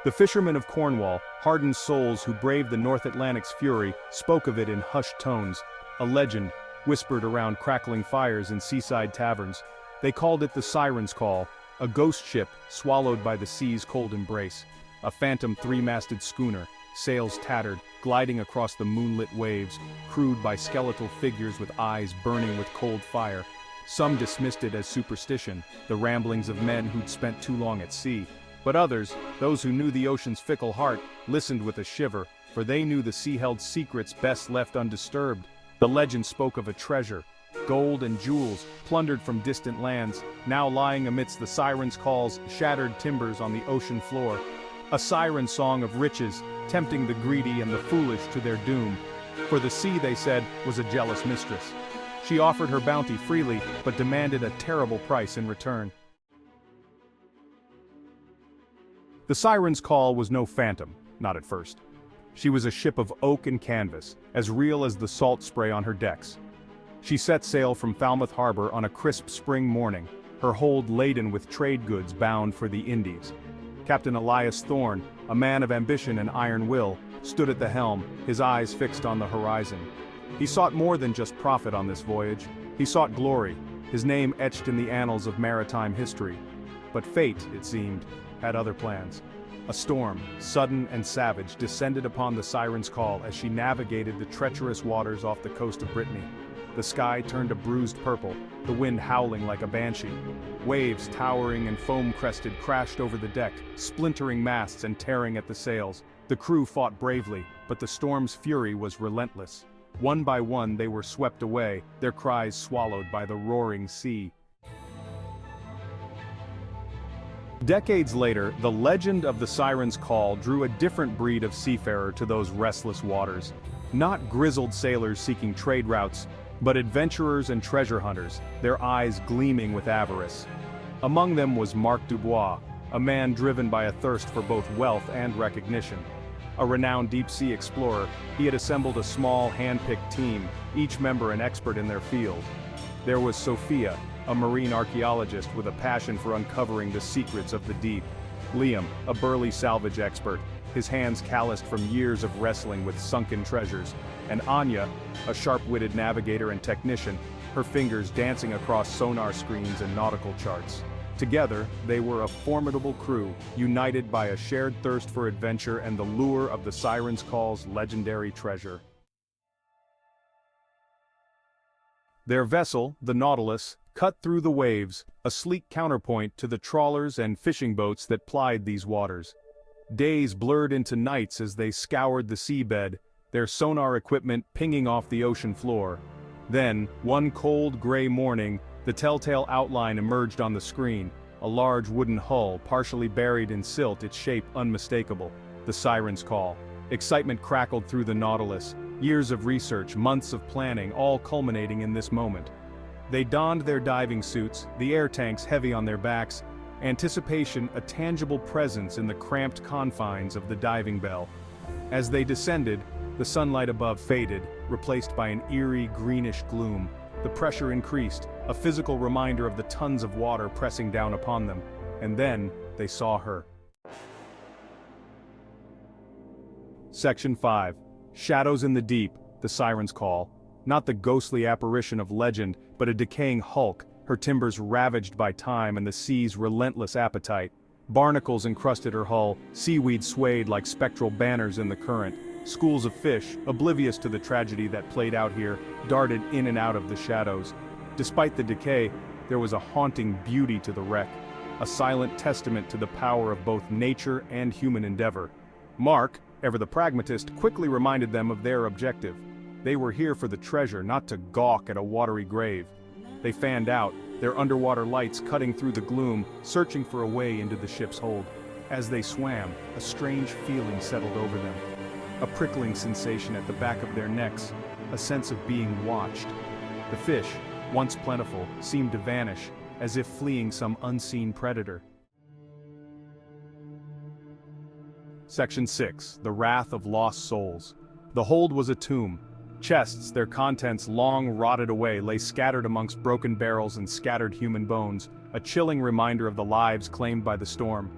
The fishermen of Cornwall, hardened souls who braved the North Atlantic's fury, spoke of it in hushed tones, a legend, whispered around crackling fires in seaside taverns. They called it the Siren's Call, a ghost ship swallowed by the sea's cold embrace, a phantom three-masted schooner, sails tattered, gliding across the moonlit waves, crewed by skeletal figures with eyes burning with cold fire. Some dismissed it as superstition, the ramblings of men who'd spent too long at sea. But others, those who knew the ocean's fickle heart, listened with a shiver, for they knew the sea held secrets best left undisturbed. The legend spoke of a treasure, gold and jewels, plundered from distant lands, now lying amidst the Siren's Call's shattered timbers on the ocean floor. A siren song of riches, tempting the greedy and the foolish to their doom. For the sea, they said, was a jealous mistress. She offered her bounty freely, but demanded a terrible price in return. The Siren's Call was no phantom, not at first. She was a ship of oak and canvas, as real as the salt spray on her decks. She set sail from Falmouth Harbor on a crisp spring morning, her hold laden with trade goods bound for the Indies. Captain Elias Thorne, a man of ambition and iron will, stood at the helm, his eyes fixed on the horizon. He sought more than just profit on this voyage. He sought glory, his name etched in the annals of maritime history. But fate, it seemed, had other plans. A storm, sudden and savage, descended upon the Siren's Call as she navigated the treacherous waters off the coast of Brittany. The sky turned a bruised purple, the wind howling like a banshee. Waves, towering and foam-crested, crashed over the deck, splintering masts and tearing at the sails. The crew fought bravely, but the storm's fury was relentless. One by one they were swept away, their cries swallowed by the roaring sea. Decades later, the legend of the Siren's Call drew a different breed of seafarer to those restless waters. Not grizzled sailors seeking trade routes, but adventurers and treasure hunters, their eyes gleaming with avarice. Among them was Mark Dubois, a man driven by a thirst for both wealth and recognition. A renowned deep-sea explorer, he had assembled a small, hand-picked team, each member an expert in their field. There was Sophia, a marine archaeologist with a passion for uncovering the secrets of the deep. Liam, a burly salvage expert, his hands calloused from years of wrestling with sunken treasures. And Anya, a sharp-witted navigator and technician, her fingers dancing across sonar screens and nautical charts. Together, they were a formidable crew, united by a shared thirst for adventure and the lure of the Siren's Call's legendary treasure. Their vessel, the Nautilus, cut through the waves, a sleek counterpoint to the trawlers and fishing boats that plied these waters. Days blurred into nights as they scoured the seabed, their sonar equipment pinging off the ocean floor. Then, one cold gray morning, the telltale outline emerged on the screen, a large wooden hull partially buried in silt, its shape unmistakable. The Siren's Call. Excitement crackled through the Nautilus, years of research, months of planning, all culminating in this moment. They donned their diving suits, the air tanks heavy on their backs, anticipation a tangible presence in the cramped confines of the diving bell. As they descended, the sunlight above faded, replaced by an eerie greenish gloom. The pressure increased, a physical reminder of the tons of water pressing down upon them. And then, they saw her. Section 5. Shadows in the Deep, the Siren's Call. Not the ghostly apparition of legend, but a decaying hulk, her timbers ravaged by time and the sea's relentless appetite. Barnacles encrusted her hull, seaweed swayed like spectral banners in the current. Schools of fish, oblivious to the tragedy that played out here, darted in and out of the shadows. Despite the decay, there was a haunting beauty to the wreck, a silent testament to the power of both nature and human endeavor. Mark, ever the pragmatist, quickly reminded them of their objective. They were here for the treasure, not to gawk at a watery grave. They fanned out, their underwater lights cutting through the gloom, searching for a way into the ship's hold. As they swam, a strange feeling settled over them. A prickling sensation at the back of their necks, a sense of being watched. The fish, once plentiful, seemed to vanish, as if fleeing some unseen predator. Section 6. The Wrath of Lost Souls. The hold was a tomb. Chests, their contents long rotted away, lay scattered amongst broken barrels and scattered human bones, a chilling reminder of the lives claimed by the storm.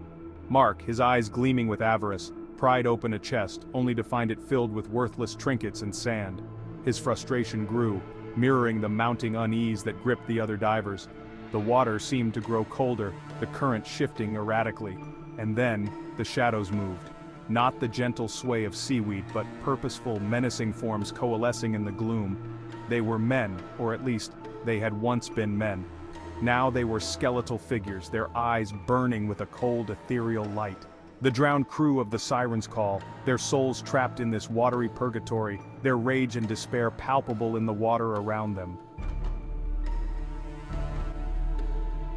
Mark, his eyes gleaming with avarice, pried open a chest, only to find it filled with worthless trinkets and sand. His frustration grew, mirroring the mounting unease that gripped the other divers. The water seemed to grow colder, the current shifting erratically. And then, the shadows moved. Not the gentle sway of seaweed, but purposeful, menacing forms coalescing in the gloom. They were men, or at least, they had once been men. Now they were skeletal figures, their eyes burning with a cold, ethereal light. The drowned crew of the Siren's Call, their souls trapped in this watery purgatory, their rage and despair palpable in the water around them.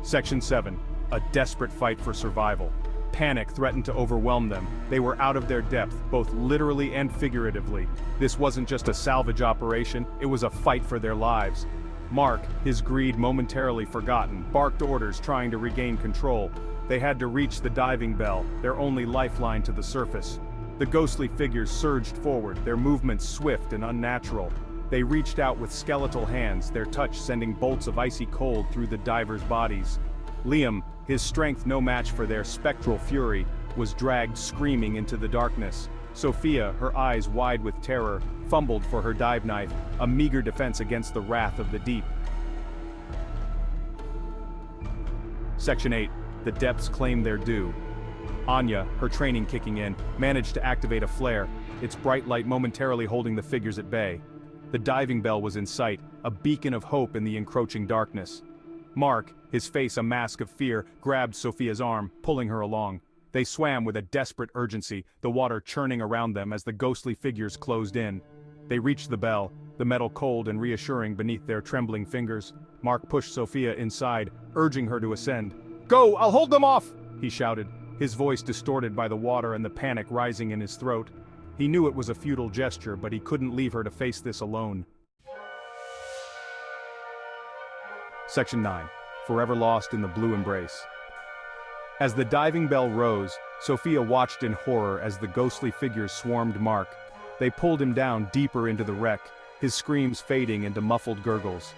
Section 7. A desperate fight for survival. Panic threatened to overwhelm them. They were out of their depth, both literally and figuratively. This wasn't just a salvage operation, it was a fight for their lives. Mark, his greed momentarily forgotten, barked orders trying to regain control. They had to reach the diving bell, their only lifeline to the surface. The ghostly figures surged forward, their movements swift and unnatural. They reached out with skeletal hands, their touch sending bolts of icy cold through the divers' bodies. Liam, his strength no match for their spectral fury, was dragged screaming into the darkness. Sophia, her eyes wide with terror, fumbled for her dive knife, a meager defense against the wrath of the deep. Section 8. The depths claim their due. Anya, her training kicking in, managed to activate a flare, its bright light momentarily holding the figures at bay. The diving bell was in sight, a beacon of hope in the encroaching darkness. Mark, his face a mask of fear, grabbed Sophia's arm, pulling her along. They swam with a desperate urgency, the water churning around them as the ghostly figures closed in. They reached the bell, the metal cold and reassuring beneath their trembling fingers. Mark pushed Sophia inside, urging her to ascend. "Go, I'll hold them off!" he shouted, his voice distorted by the water and the panic rising in his throat. He knew it was a futile gesture, but he couldn't leave her to face this alone. Section 9. Forever lost in the blue embrace. As the diving bell rose, Sophia watched in horror as the ghostly figures swarmed Mark. They pulled him down deeper into the wreck, his screams fading into muffled gurgles.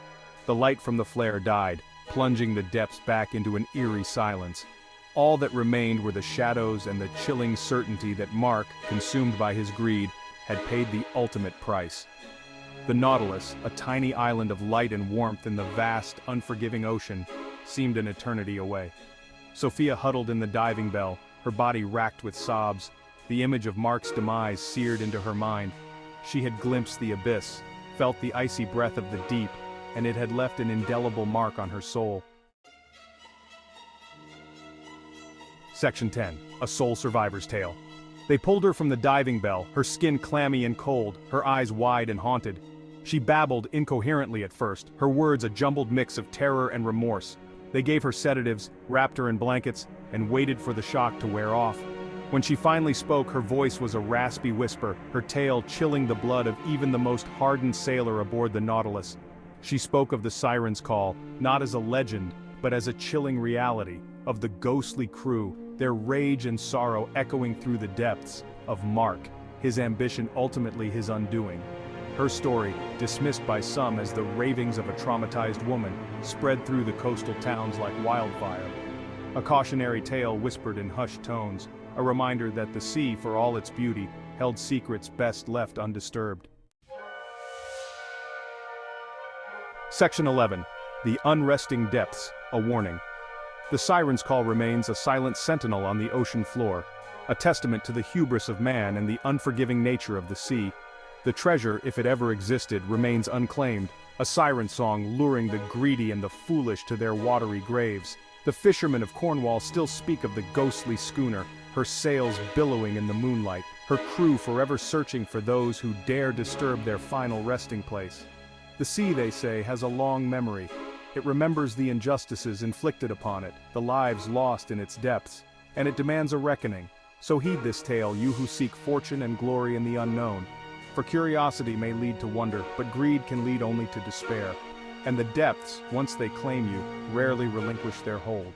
The light from the flare died, plunging the depths back into an eerie silence. All that remained were the shadows and the chilling certainty that Mark, consumed by his greed, had paid the ultimate price. The Nautilus, a tiny island of light and warmth in the vast, unforgiving ocean, seemed an eternity away. Sophia huddled in the diving bell, her body racked with sobs. The image of Mark's demise seared into her mind. She had glimpsed the abyss, felt the icy breath of the deep, and it had left an indelible mark on her soul. Section 10. A Sole Survivor's Tale. They pulled her from the diving bell, her skin clammy and cold, her eyes wide and haunted. She babbled incoherently at first, her words a jumbled mix of terror and remorse. They gave her sedatives, wrapped her in blankets, and waited for the shock to wear off. When she finally spoke, her voice was a raspy whisper, her tale chilling the blood of even the most hardened sailor aboard the Nautilus. She spoke of the Siren's Call, not as a legend, but as a chilling reality, of the ghostly crew, their rage and sorrow echoing through the depths, of Mark, his ambition ultimately his undoing. Her story, dismissed by some as the ravings of a traumatized woman, spread through the coastal towns like wildfire. A cautionary tale whispered in hushed tones, a reminder that the sea, for all its beauty, held secrets best left undisturbed. Section 11. The Unresting Depths, a Warning. The Siren's Call remains a silent sentinel on the ocean floor, a testament to the hubris of man and the unforgiving nature of the sea. The treasure, if it ever existed, remains unclaimed, a siren song luring the greedy and the foolish to their watery graves. The fishermen of Cornwall still speak of the ghostly schooner, her sails billowing in the moonlight, her crew forever searching for those who dare disturb their final resting place. The sea, they say, has a long memory. It remembers the injustices inflicted upon it, the lives lost in its depths, and it demands a reckoning. So heed this tale, you who seek fortune and glory in the unknown. For curiosity may lead to wonder, but greed can lead only to despair. And the depths, once they claim you, rarely relinquish their hold.